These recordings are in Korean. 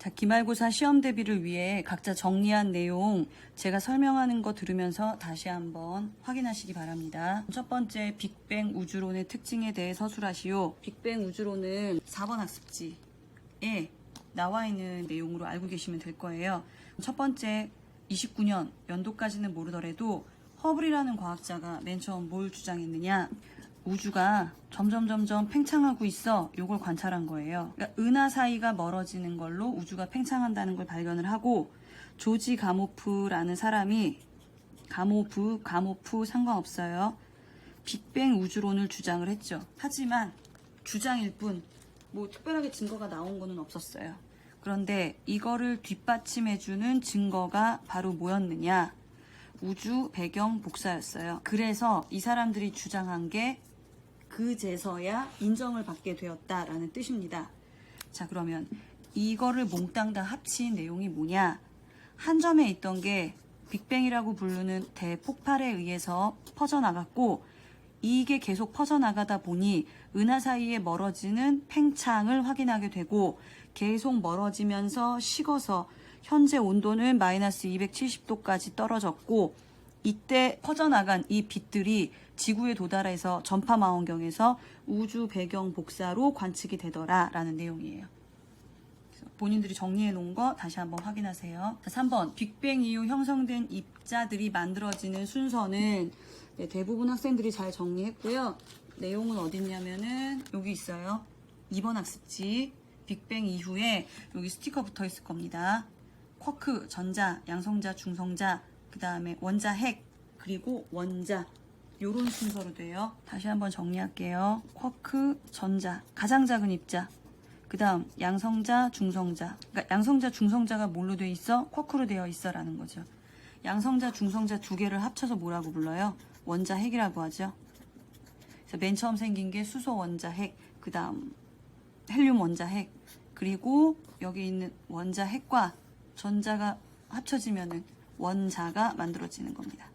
자, 기말고사 시험 대비를 위해 각자 정리한 내용 제가 설명하는 거 들으면서 다시 한번 확인하시기 바랍니다. 첫 번째, 빅뱅 우주론의 특징에 대해 서술하시오. 빅뱅 우주론은 4번 학습지에 나와 있는 내용으로 알고 계시면 될 거예요. 첫 번째, 29년 연도까지는 모르더라도 허블이라는 과학자가 맨 처음 뭘 주장했느냐? 우주가 점점 팽창하고 있어. 요걸 관찰한 거예요. 그러니까 은하 사이가 멀어지는 걸로 우주가 팽창한다는 걸 발견을 하고, 조지 가모프라는 사람이 가모프 상관없어요. 빅뱅 우주론을 주장을 했죠. 하지만 주장일 뿐 뭐 특별하게 증거가 나온 거는 없었어요. 그런데 이거를 뒷받침해주는 증거가 바로 뭐였느냐? 우주 배경 복사였어요. 그래서 이 사람들이 주장한 게 그제서야 인정을 받게 되었다라는 뜻입니다. 자, 그러면 이거를 몽땅 다 합친 내용이 뭐냐? 한 점에 있던 게 빅뱅이라고 부르는 대폭발에 의해서 퍼져나갔고, 이게 계속 퍼져나가다 보니 은하 사이에 멀어지는 팽창을 확인하게 되고, 계속 멀어지면서 식어서 현재 온도는 마이너스 270도까지 떨어졌고, 이때 퍼져나간 이 빛들이 지구에 도달해서 전파망원경에서 우주 배경 복사로 관측이 되더라 라는 내용이에요. 본인들이 정리해 놓은 거 다시 한번 확인하세요. 3번, 빅뱅 이후 형성된 입자들이 만들어지는 순서는 대부분 학생들이 잘 정리했고요. 내용은 어디 있냐면은 여기 있어요. 2번 학습지 빅뱅 이후에 여기 스티커 붙어 있을 겁니다. 쿼크, 전자, 양성자, 중성자, 그 다음에 원자, 핵, 그리고 원자, 요런 순서로 돼요. 다시 한번 정리할게요. 쿼크, 전자, 가장 작은 입자, 그 다음 양성자, 중성자. 그러니까 양성자, 중성자가 뭘로 되어 있어? 쿼크로 되어 있어 라는 거죠. 양성자, 중성자 두 개를 합쳐서 뭐라고 불러요? 원자, 핵이라고 하죠. 그래서 맨 처음 생긴 게 수소 원자, 핵, 그 다음 헬륨 원자, 핵, 그리고 여기 있는 원자, 핵과 전자가 합쳐지면은 원자가 만들어지는 겁니다.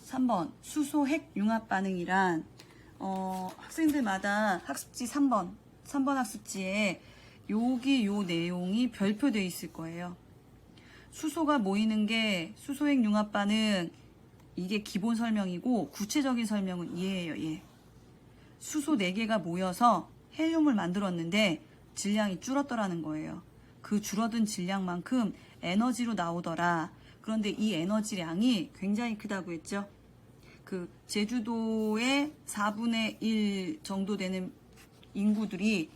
3번, 수소 핵 융합 반응이란 학생들마다 학습지 3번 학습지에 여기 요 내용이 별표되어 있을 거예요. 수소가 모이는 게 수소핵 융합 반응, 이게 기본 설명이고 구체적인 설명은 얘예요. 얘. 수소 4개가 모여서 헬륨을 만들었는데 질량이 줄었더라는 거예요. 그 줄어든 질량만큼 에너지로 나오더라. 그런데 이 에너지량이 굉장히 크다고 했죠. 그 제주도의 4분의 1 정도 되는 인구들이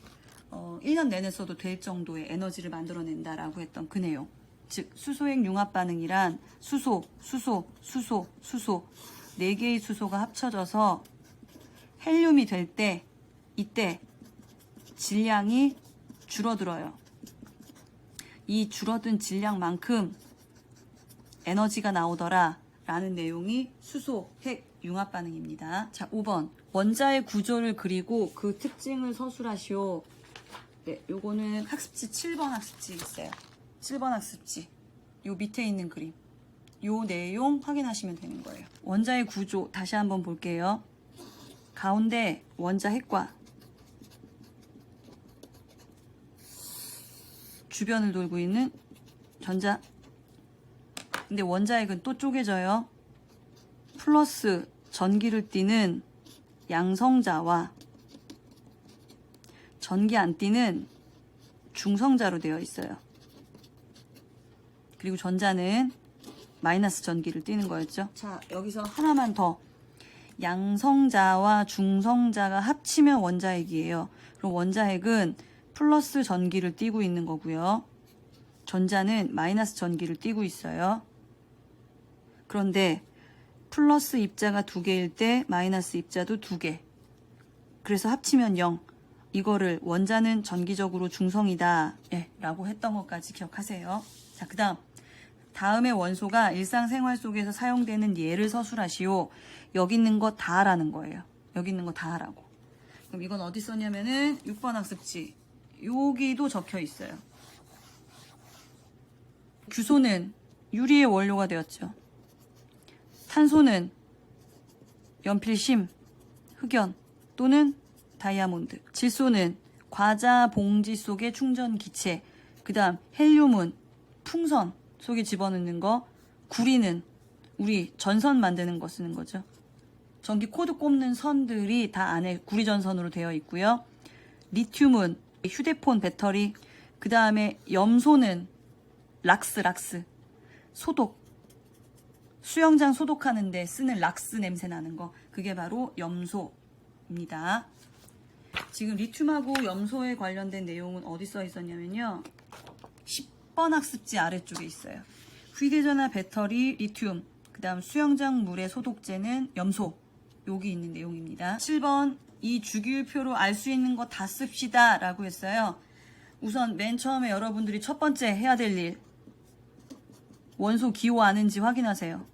1년 내내 써도 될 정도의 에너지를 만들어낸다라고 했던 그 내용. 즉 수소핵 융합 반응이란 수소 4개의 수소가 합쳐져서 헬륨이 될 때 이때 질량이 줄어들어요. 이 줄어든 질량만큼 에너지가 나오더라 라는 내용이 수소 핵 융합 반응입니다. 자, 5번, 원자의 구조를 그리고 그 특징을 서술하시오. 네, 요거는 학습지 7번 학습지 있어요. 7번 학습지 요 밑에 있는 그림, 요 내용 확인하시면 되는 거예요. 원자의 구조 다시 한번 볼게요. 가운데 원자 핵과 주변을 돌고 있는 전자. 근데 원자핵은 또 쪼개져요. 플러스 전기를 띠는 양성자와 전기 안 띠는 중성자로 되어 있어요. 그리고 전자는 마이너스 전기를 띠는 거였죠. 자, 여기서 하나만 더. 양성자와 중성자가 합치면 원자핵이에요. 그럼 원자핵은 플러스 전기를 띠고 있는 거고요. 전자는 마이너스 전기를 띠고 있어요. 그런데 플러스 입자가 2개일 때 마이너스 입자도 2개. 그래서 합치면 0. 이거를 원자는 전기적으로 중성이다 라고 했던 것까지 기억하세요. 자, 그 다음에 원소가 일상생활 속에서 사용되는 예를 서술하시오. 여기 있는 거 다 하라는 거예요. 여기 있는 거 다 하라고. 그럼 이건 어디 썼냐면은 6번 학습지. 여기도 적혀 있어요. 규소는 유리의 원료가 되었죠. 탄소는 연필심, 흑연 또는 다이아몬드. 질소는 과자 봉지 속의 충전 기체, 그 다음 헬륨은 풍선 속에 집어넣는 거, 구리는 우리 전선 만드는 거 쓰는 거죠. 전기 코드 꼽는 선들이 다 안에 구리 전선으로 되어 있고요. 리튬은 휴대폰 배터리, 그 다음에 염소는 락스 소독, 수영장 소독하는데 쓰는 락스 냄새 나는 거, 그게 바로 염소입니다. 지금 리튬하고 염소에 관련된 내용은 어디 써 있었냐면요, 10번 학습지 아래쪽에 있어요. 휴대전화 배터리 리튬, 그 다음 수영장 물의 소독제는 염소, 여기 있는 내용입니다. 7번 이 주기율표로 알 수 있는 거 다 씁시다 라고 했어요. 우선 맨 처음에 여러분들이 첫 번째 해야 될 일, 원소 기호 아는지 확인하세요.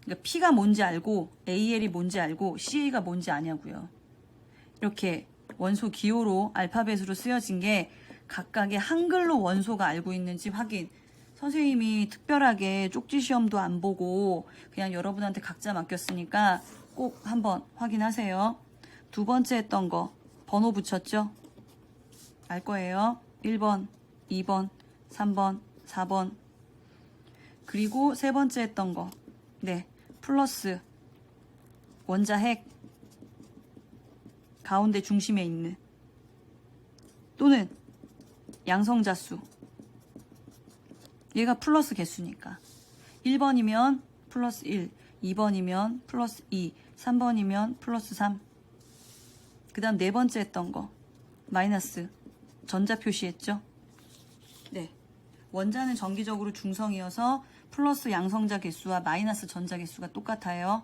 그러니까 P가 뭔지 알고 AL이 뭔지 알고 CA가 뭔지 아냐고요. 이렇게 원소 기호로 알파벳으로 쓰여진 게 각각의 한글로 원소가 알고 있는지 확인. 선생님이 특별하게 쪽지 시험도 안 보고 그냥 여러분한테 각자 맡겼으니까 꼭 한번 확인하세요. 두 번째 했던 거 번호 붙였죠? 알 거예요. 1번, 2번, 3번, 4번. 그리고 세 번째 했던 거, 네, 플러스 원자핵 가운데 중심에 있는, 또는 양성자수, 얘가 플러스 개수니까 1번이면 플러스 1, 2번이면 플러스 2, 3번이면 플러스 3. 그 다음 네 번째 했던 거 마이너스 전자 표시했죠. 네, 원자는 정기적으로 중성이어서 플러스 양성자 개수와 마이너스 전자 개수가 똑같아요.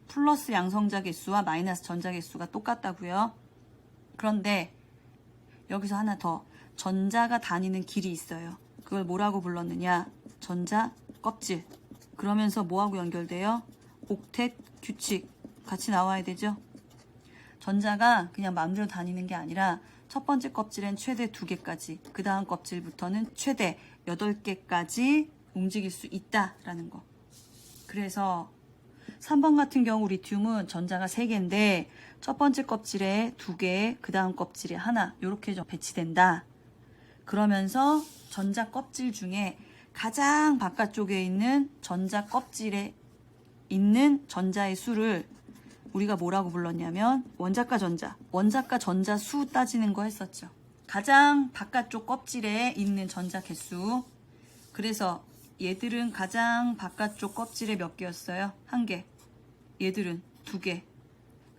플러스 양성자 개수와 마이너스 전자 개수가 똑같다고요. 그런데 여기서 하나 더, 전자가 다니는 길이 있어요. 그걸 뭐라고 불렀느냐, 전자 껍질. 그러면서 뭐하고 연결돼요? 옥텟 규칙 같이 나와야 되죠. 전자가 그냥 마음대로 다니는 게 아니라 첫 번째 껍질엔 최대 2개까지, 그 다음 껍질부터는 최대 8개까지 움직일 수 있다라는 거. 그래서 3번 같은 경우 리튬은 전자가 3개인데 첫 번째 껍질에 2개, 그 다음 껍질에 하나, 이렇게 배치된다. 그러면서 전자 껍질 중에 가장 바깥쪽에 있는 전자 껍질에 있는 전자의 수를 우리가 뭐라고 불렀냐면 원자가 전자, 원자가 전자 수 따지는 거 했었죠. 가장 바깥쪽 껍질에 있는 전자 개수. 그래서 얘들은 가장 바깥쪽 껍질에 몇 개였어요? 1개. 얘들은 2개.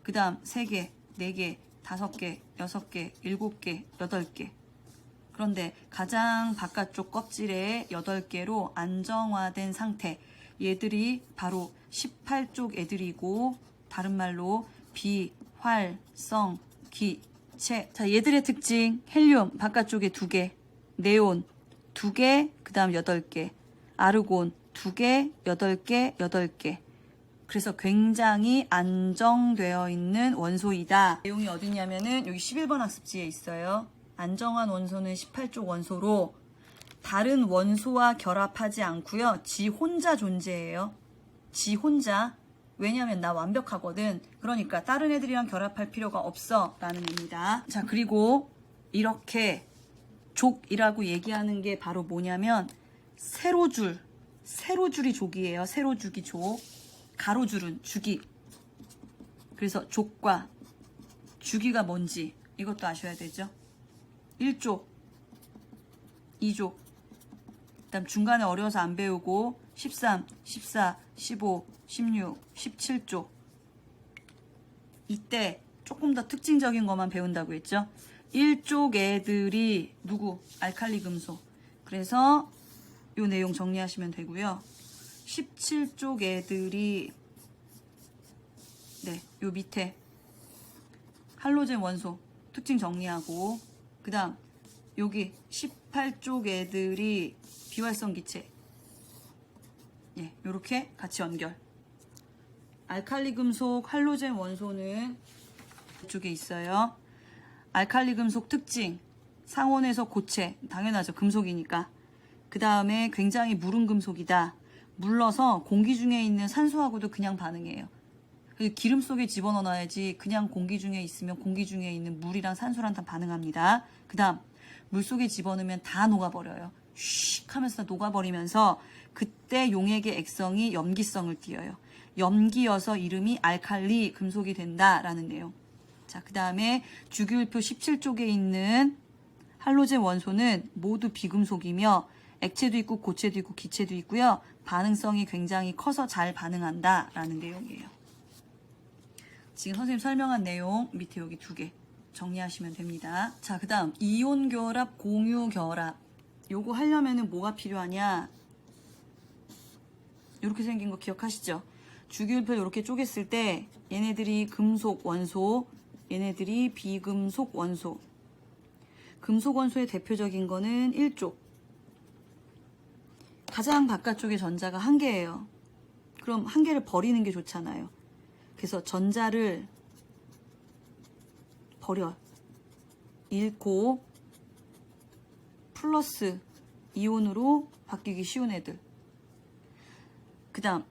그 다음 3개, 4개, 5개, 6개, 7개, 8개. 그런데 가장 바깥쪽 껍질에 8개로 안정화된 상태. 얘들이 바로 18쪽 애들이고, 다른 말로 비, 활, 성, 기, 체. 자, 얘들의 특징. 헬륨 바깥쪽에 2개, 네온 2개, 그 다음 8개, 아르곤 2개, 8개, 8개. 그래서 굉장히 안정되어 있는 원소이다. 내용이 어디냐면은 여기 11번 학습지에 있어요. 안정한 원소는 18쪽 원소로 다른 원소와 결합하지 않고요. 지 혼자 존재해요. 지 혼자. 왜냐면 나 완벽하거든. 그러니까 다른 애들이랑 결합할 필요가 없어 라는 의미다. 자, 그리고 이렇게 족이라고 얘기하는 게 바로 뭐냐면 세로줄이 족이에요. 세로주기 족. 가로줄은 주기. 그래서 족과 주기가 뭔지 이것도 아셔야 되죠. 1족, 2족, 그 다음 중간에 어려워서 안 배우고 13, 14, 15, 16, 17족. 이때 조금 더 특징적인 것만 배운다고 했죠. 1족 애들이 누구? 알칼리 금속. 그래서 이 내용 정리하시면 되고요. 17쪽 애들이 네, 요 밑에 할로젠 원소 특징 정리하고, 그 다음 여기 18쪽 애들이 비활성 기체. 예, 요렇게 같이 연결. 알칼리 금속 할로젠 원소는 이쪽에 있어요. 알칼리 금속 특징, 상온에서 고체, 당연하죠, 금속이니까. 그 다음에 굉장히 무른 금속이다. 물러서 공기 중에 있는 산소하고도 그냥 반응해요. 기름 속에 집어넣어야지 그냥 공기 중에 있으면 공기 중에 있는 물이랑 산소랑 다 반응합니다. 그 다음 물속에 집어넣으면 다 녹아버려요. 슉 하면서 녹아버리면서 그때 용액의 액성이 염기성을 띠어요. 염기여서 이름이 알칼리 금속이 된다라는 내용. 자, 그 다음에 주기율표 17쪽에 있는 할로젠 원소는 모두 비금속이며 액체도 있고 고체도 있고 기체도 있고요. 반응성이 굉장히 커서 잘 반응한다라는 내용이에요. 지금 선생님 설명한 내용 밑에 여기 2개 정리하시면 됩니다. 자, 그 다음 이온 결합, 공유 결합. 요거 하려면은 뭐가 필요하냐? 이렇게 생긴 거 기억하시죠? 주기율표 이렇게 쪼갰을 때 얘네들이 금속 원소, 얘네들이 비금속 원소. 금속 원소의 대표적인 거는 1쪽. 가장 바깥쪽에 전자가 1개예요. 그럼 1개를 버리는 게 좋잖아요. 그래서 전자를 버려. 잃고 플러스 이온으로 바뀌기 쉬운 애들. 그 다음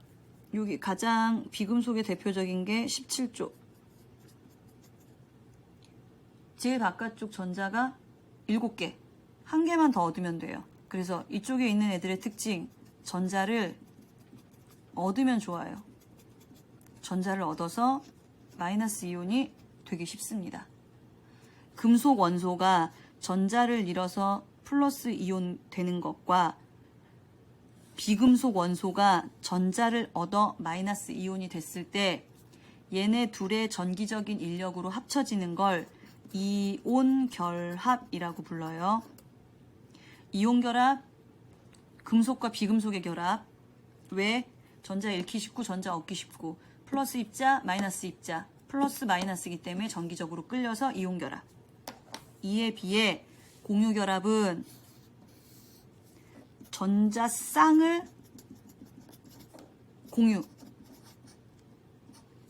여기 가장 비금속의 대표적인 게 17쪽. 제일 바깥쪽 전자가 7개. 1개만 더 얻으면 돼요. 그래서 이쪽에 있는 애들의 특징, 전자를 얻으면 좋아요. 전자를 얻어서 마이너스 이온이 되기 쉽습니다. 금속 원소가 전자를 잃어서 플러스 이온 되는 것과 비금속 원소가 전자를 얻어 마이너스 이온이 됐을 때 얘네 둘의 전기적인 인력으로 합쳐지는 걸 이온 결합이라고 불러요. 이온 결합, 금속과 비금속의 결합. 왜? 전자 잃기 쉽고 전자 얻기 쉽고 플러스 입자, 마이너스 입자, 플러스 마이너스이기 때문에 전기적으로 끌려서 이온 결합. 이에 비해 공유 결합은 전자 쌍을 공유.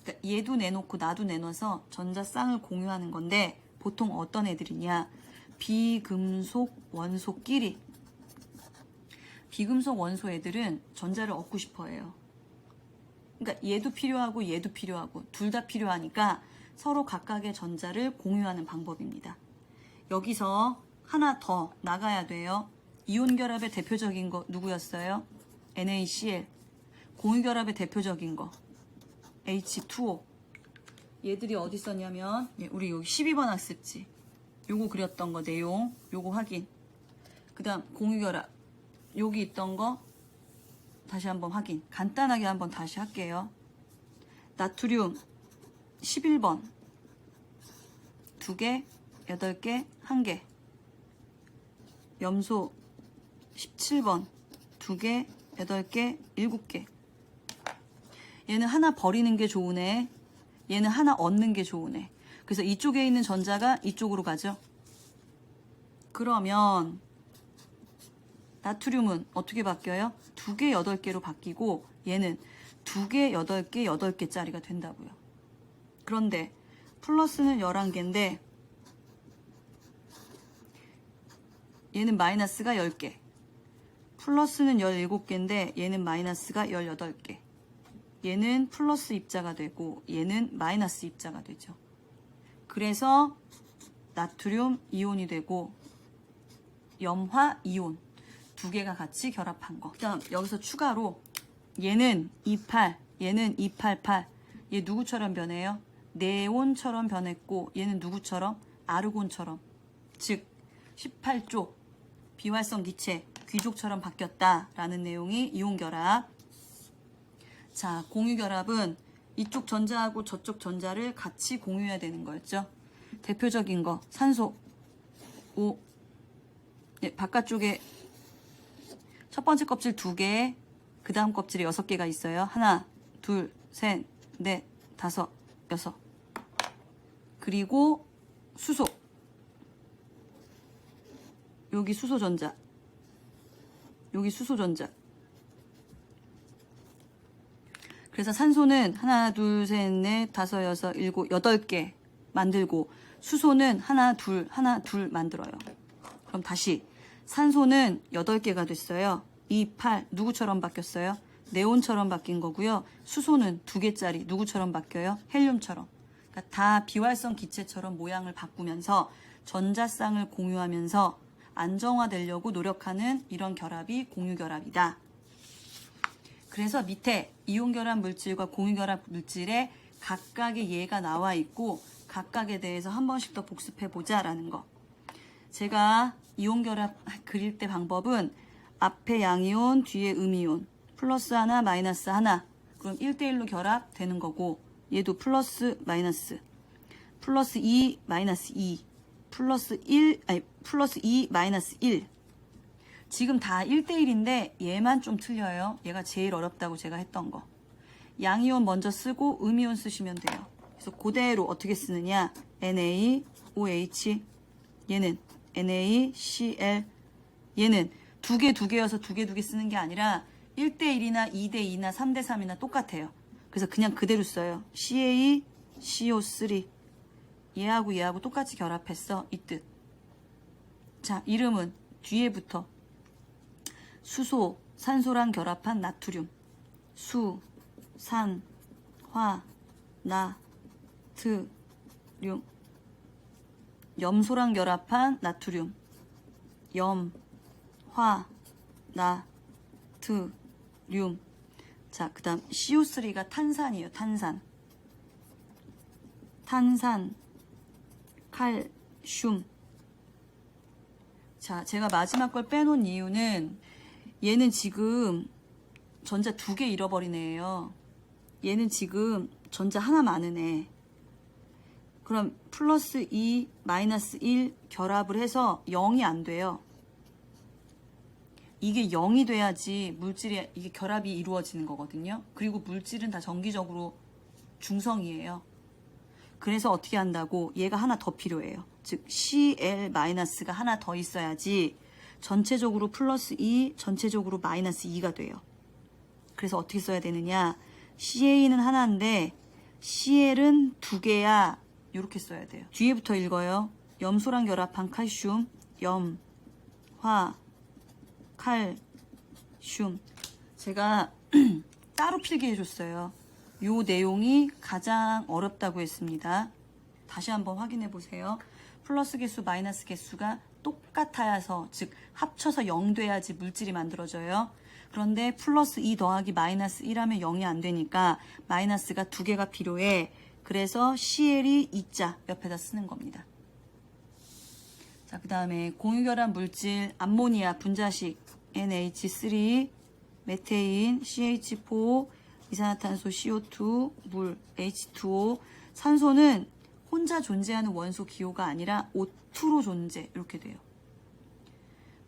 그러니까 얘도 내놓고 나도 내놔서 전자 쌍을 공유하는 건데 보통 어떤 애들이냐? 비금속 원소끼리. 비금속 원소 애들은 전자를 얻고 싶어 해요. 그러니까 얘도 필요하고 얘도 필요하고 둘 다 필요하니까 서로 각각의 전자를 공유하는 방법입니다. 여기서 하나 더 나가야 돼요. 이온 결합의 대표적인 거 누구였어요? NaCl. 공유 결합의 대표적인 거 H2O. 얘들이 어디 있었냐면 우리 여기 12번 학습지 요거 그렸던 거 내용 요거 확인. 그 다음 공유 결합 여기 있던 거 다시 한번 확인. 간단하게 한번 다시 할게요. 나트륨 11번 2개, 8개, 1개. 염소 17번 2개, 8개, 7개. 얘는 하나 버리는 게 좋은 애, 얘는 하나 얻는 게 좋은 애. 그래서 이쪽에 있는 전자가 이쪽으로 가죠. 그러면 나트륨은 어떻게 바뀌어요? 2개, 8개로 바뀌고 얘는 2개, 8개, 8개짜리가 된다고요. 그런데 플러스는 11개인데 얘는 마이너스가 10개. 플러스는 17개인데 얘는 마이너스가 18개. 얘는 플러스 입자가 되고 얘는 마이너스 입자가 되죠. 그래서 나트륨 이온이 되고 염화 이온 2개가 같이 결합한 거. 그다음 여기서 추가로 얘는 28, 얘는 288. 얘 누구처럼 변해요? 네온처럼 변했고 얘는 누구처럼? 아르곤처럼. 즉 18쪽 비활성 기체 귀족처럼 바뀌었다라는 내용이 이온 결합. 자, 공유 결합은 이쪽 전자하고 저쪽 전자를 같이 공유해야 되는 거였죠. 대표적인 거 산소 5. 네, 바깥쪽에 첫 번째 껍질 2개, 그 다음 껍질이 6개가 있어요. 하나, 둘, 셋, 넷, 다섯, 여섯. 그리고 수소. 여기 수소전자. 여기 수소전자. 그래서 산소는 하나, 둘, 셋, 넷, 다섯, 여섯, 일곱, 8개 만들고 수소는 하나, 둘 만들어요. 그럼 다시 산소는 8개가 됐어요. 2, 8 누구처럼 바뀌었어요? 네온처럼 바뀐 거고요. 수소는 2개짜리 누구처럼 바뀌어요? 헬륨처럼. 그러니까 다 비활성 기체처럼 모양을 바꾸면서 전자쌍을 공유하면서 안정화되려고 노력하는 이런 결합이 공유결합이다. 그래서 밑에 이온결합 물질과 공유결합 물질에 각각의 예가 나와 있고 각각에 대해서 한 번씩 더 복습해보자 라는 거. 제가 이온결합 그릴 때 방법은 앞에 양이온, 뒤에 음이온, 플러스 하나, 마이너스 하나. 그럼 1대1로 결합되는 거고 얘도 플러스, 마이너스, 플러스 2, 마이너스 2, 플러스 1, 아니 플러스 2, 마이너스 1. 지금 다 1대1인데 얘만 좀 틀려요. 얘가 제일 어렵다고 제가 했던 거. 양이온 먼저 쓰고 음이온 쓰시면 돼요. 그래서 그대로 어떻게 쓰느냐. NaOH, 얘는 NaCl, 얘는 두 개여서 두 개 쓰는 게 아니라 1대1이나 2대2나 3대3이나 똑같아요. 그래서 그냥 그대로 써요. CaCO3. 얘하고 똑같이 결합했어. 이 뜻. 자, 이름은 뒤에부터 수소, 산소랑 결합한 나트륨. 수, 산, 화, 나, 트, 륨. 염소랑 결합한 나트륨. 염, 화, 나, 트, 륨. 자, 그 다음 CO3가 탄산이에요. 탄산, 칼슘. 자, 제가 마지막 걸 빼놓은 이유는 얘는 지금 전자 2개 잃어버린 애예요. 얘는 지금 전자 하나 많은 애. 그럼 플러스 2, 마이너스 1 결합을 해서 0이 안 돼요. 이게 0이 돼야지 물질이 이게 결합이 이루어지는 거거든요. 그리고 물질은 다 정기적으로 중성이에요. 그래서 어떻게 한다고? 얘가 하나 더 필요해요. 즉 Cl-가 하나 더 있어야지 전체적으로 플러스 2, 전체적으로 마이너스 2가 돼요. 그래서 어떻게 써야 되느냐? CA는 하나인데 CL은 2개야. 이렇게 써야 돼요. 뒤에부터 읽어요. 염소랑 결합한 칼슘, 염, 화, 칼슘. 제가 따로 필기 해줬어요. 요 내용이 가장 어렵다고 했습니다. 다시 한번 확인해 보세요. 플러스 개수, 마이너스 개수가 똑같아서, 즉 합쳐서 0 돼야지 물질이 만들어져요. 그런데 플러스 2 더하기 마이너스 1하면 0이 안 되니까 마이너스가 2개가 필요해. 그래서 CL이 2자 옆에다 쓰는 겁니다. 자, 그 다음에 공유결합 물질 암모니아 분자식 NH3, 메테인, CH4, 이산화탄소 CO2, 물 H2O. 산소는 혼자 존재하는 원소 기호가 아니라 O2로 존재. 이렇게 돼요.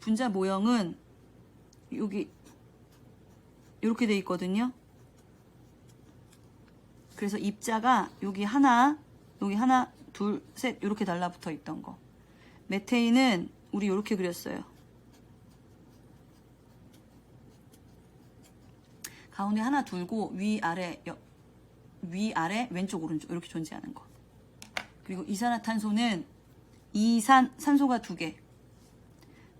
분자 모형은 여기 이렇게 돼 있거든요. 그래서 입자가 여기 하나, 둘, 셋 이렇게 달라붙어 있던 거. 메테인은 우리 이렇게 그렸어요. 가운데 하나 둘고 위아래 왼쪽 오른쪽 이렇게 존재하는 거. 그리고 이산화탄소는 산소가 2개.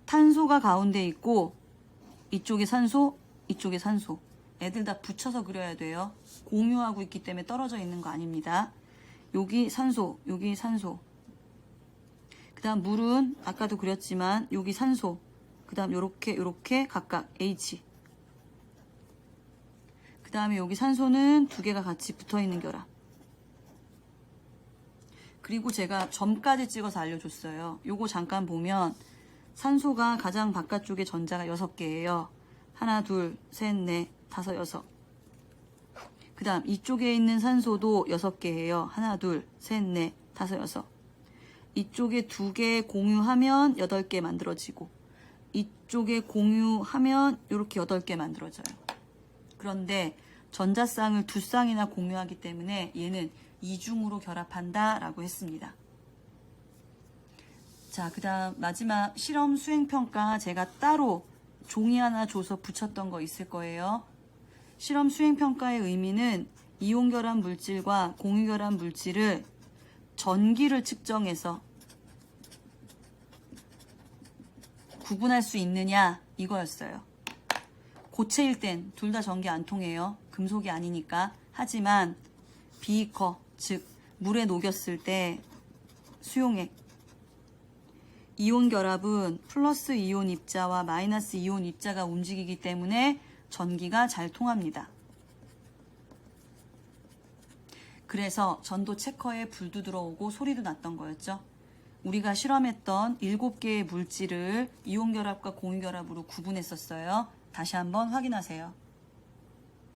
탄소가 가운데 있고 이쪽에 산소, 이쪽에 산소. 애들 다 붙여서 그려야 돼요. 공유하고 있기 때문에 떨어져 있는 거 아닙니다. 여기 산소, 여기 산소. 그 다음 물은 아까도 그렸지만 여기 산소. 그 다음 요렇게 각각 H. 그 다음에 여기 산소는 2개가 같이 붙어있는 결합. 그리고 제가 점까지 찍어서 알려줬어요. 요거 잠깐 보면 산소가 가장 바깥쪽에 전자가 6개예요. 하나, 둘, 셋, 넷, 다섯, 여섯. 그 다음 이쪽에 있는 산소도 6개예요. 하나, 둘, 셋, 넷, 다섯, 여섯. 이쪽에 2개 공유하면 8개 만들어지고 이쪽에 공유하면 이렇게 8개 만들어져요. 그런데 전자쌍을 2쌍이나 공유하기 때문에 얘는 이중으로 결합한다 라고 했습니다. 자, 그 다음 마지막 실험 수행평가 제가 따로 종이 하나 줘서 붙였던 거 있을 거예요. 실험 수행평가의 의미는 이온결합 물질과 공유결합 물질을 전기를 측정해서 구분할 수 있느냐 이거였어요. 고체일 땐 둘 다 전기 안 통해요. 금속이 아니니까. 하지만 비커, 즉 물에 녹였을 때 수용액 이온 결합은 플러스 이온 입자와 마이너스 이온 입자가 움직이기 때문에 전기가 잘 통합니다. 그래서 전도 체커에 불도 들어오고 소리도 났던 거였죠. 우리가 실험했던 7개의 물질을 이온 결합과 공유 결합으로 구분했었어요. 다시 한번 확인하세요.